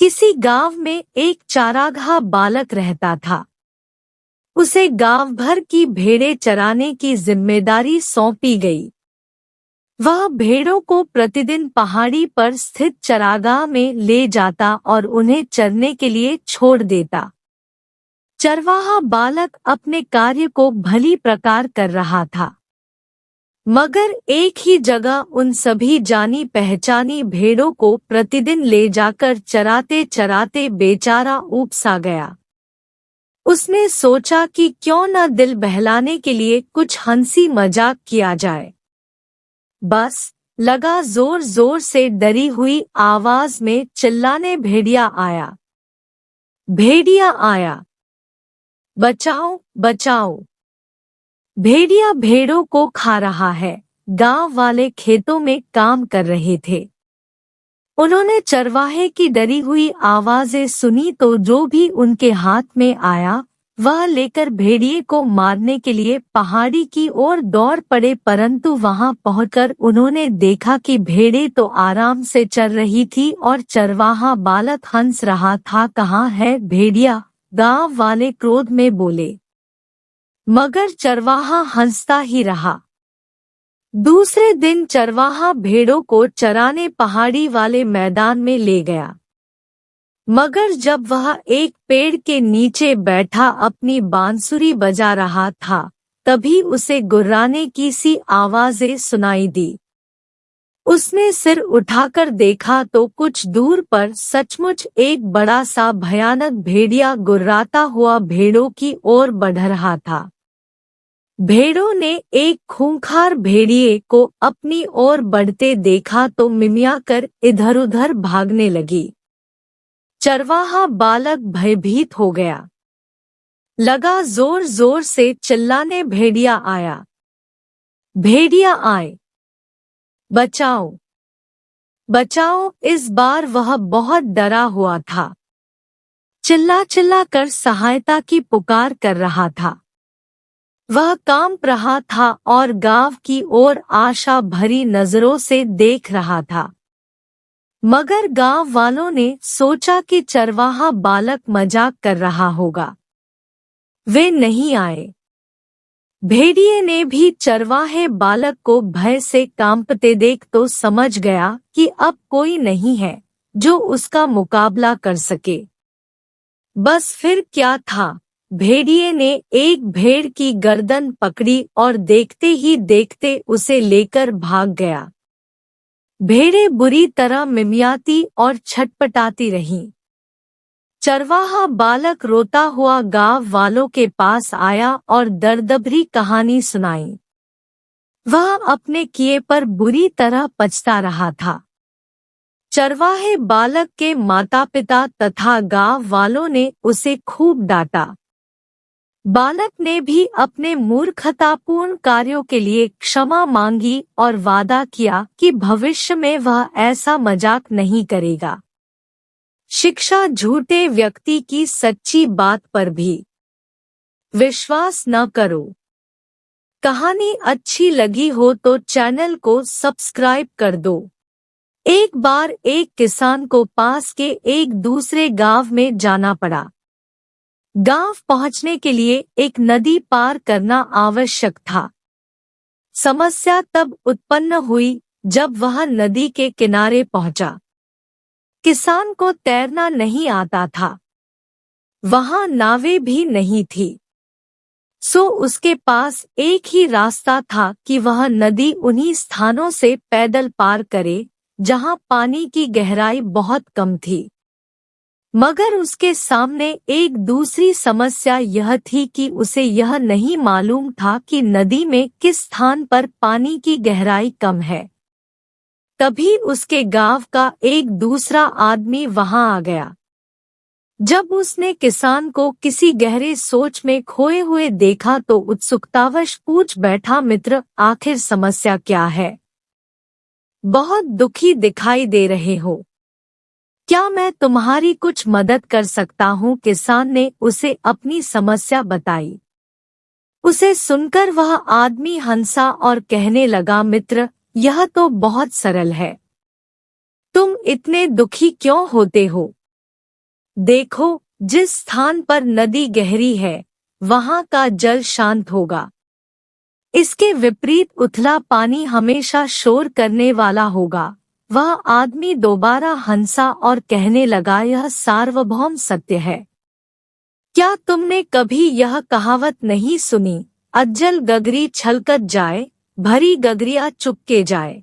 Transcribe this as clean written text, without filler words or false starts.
किसी गांव में एक चारागाह बालक रहता था। उसे गांव भर की भेड़ें चराने की जिम्मेदारी सौंपी गई। वह भेड़ों को प्रतिदिन पहाड़ी पर स्थित चरागाह में ले जाता और उन्हें चरने के लिए छोड़ देता। चरवाहा बालक अपने कार्य को भली प्रकार कर रहा था, मगर एक ही जगह उन सभी जानी पहचानी भेड़ों को प्रतिदिन ले जाकर चराते चराते बेचारा ऊब सा गया। उसने सोचा कि क्यों न दिल बहलाने के लिए कुछ हंसी मजाक किया जाए। बस लगा जोर जोर से डरी हुई आवाज में चिल्लाने, भेड़िया आया, भेड़िया आया, बचाओ बचाओ, भेड़िया भेड़ों को खा रहा है। गांव वाले खेतों में काम कर रहे थे। उन्होंने चरवाहे की डरी हुई आवाजें सुनी तो जो भी उनके हाथ में आया वह लेकर भेड़िए को मारने के लिए पहाड़ी की ओर दौड़ पड़े। परंतु वहां पहुंचकर उन्होंने देखा कि भेड़ें तो आराम से चर रही थी और चरवाहा बालक हंस रहा था। कहाँ है भेड़िया? गांव वाले क्रोध में बोले, मगर चरवाहा हंसता ही रहा। दूसरे दिन चरवाहा भेड़ों को चराने पहाड़ी वाले मैदान में ले गया, मगर जब वह एक पेड़ के नीचे बैठा अपनी बांसुरी बजा रहा था तभी उसे गुर्राने की सी आवाजें सुनाई दी। उसने सिर उठाकर देखा तो कुछ दूर पर सचमुच एक बड़ा सा भयानक भेड़िया गुर्राता हुआ भेड़ों की ओर बढ़ रहा था। भेड़ों ने एक खूंखार भेड़िए को अपनी ओर बढ़ते देखा तो मिमियाकर इधर उधर भागने लगी। चरवाहा बालक भयभीत हो गया, लगा जोर जोर से चिल्लाने, भेड़िया आया, भेड़िया आए, बचाओ बचाओ। इस बार वह बहुत डरा हुआ था, चिल्ला चिल्ला कर सहायता की पुकार कर रहा था। वह कांप रहा था और गांव की ओर आशा भरी नजरों से देख रहा था, मगर गांव वालों ने सोचा कि चरवाहा बालक मजाक कर रहा होगा। वे नहीं आए। भेड़िए ने भी चरवाहे बालक को भय से कांपते देख तो समझ गया कि अब कोई नहीं है जो उसका मुकाबला कर सके। बस फिर क्या था, भेड़िए ने एक भेड़ की गर्दन पकड़ी और देखते ही देखते उसे लेकर भाग गया। भेड़ें बुरी तरह मिमियाती और छटपटाती रहीं। चरवाहा बालक रोता हुआ गांव वालों के पास आया और दर्दभरी कहानी सुनाई। वह अपने किए पर बुरी तरह पछता रहा था। चरवाहे बालक के माता पिता तथा गांव वालों ने उसे खूब डांटा। बालक ने भी अपने मूर्खतापूर्ण कार्यों के लिए क्षमा मांगी और वादा किया कि भविष्य में वह ऐसा मजाक नहीं करेगा। शिक्षा, झूठे व्यक्ति की सच्ची बात पर भी विश्वास न करो। कहानी अच्छी लगी हो तो चैनल को सब्सक्राइब कर दो। एक बार एक किसान को पास के एक दूसरे गांव में जाना पड़ा। गांव पहुंचने के लिए एक नदी पार करना आवश्यक था। समस्या तब उत्पन्न हुई जब वह नदी के किनारे पहुंचा। किसान को तैरना नहीं आता था, वहां नावें भी नहीं थी, सो उसके पास एक ही रास्ता था कि वह नदी उन्हीं स्थानों से पैदल पार करे जहां पानी की गहराई बहुत कम थी। मगर उसके सामने एक दूसरी समस्या यह थी कि उसे यह नहीं मालूम था कि नदी में किस स्थान पर पानी की गहराई कम है। तभी उसके गांव का एक दूसरा आदमी वहां आ गया। जब उसने किसान को किसी गहरे सोच में खोए हुए देखा तो उत्सुकतावश पूछ बैठा, मित्र, आखिर समस्या क्या है? बहुत दुखी दिखाई दे रहे हो, क्या मैं तुम्हारी कुछ मदद कर सकता हूँ? किसान ने उसे अपनी समस्या बताई। उसे सुनकर वह आदमी हंसा और कहने लगा, मित्र, यह तो बहुत सरल है। तुम इतने दुखी क्यों होते हो? देखो, जिस स्थान पर नदी गहरी है वहां का जल शांत होगा। इसके विपरीत उथला पानी हमेशा शोर करने वाला होगा। वह आदमी दोबारा हंसा और कहने लगा, यह सार्वभौम सत्य है। क्या तुमने कभी यह कहावत नहीं सुनी, अज्जल गगरी छलकत जाए, भरी गगरिया चुपके जाए।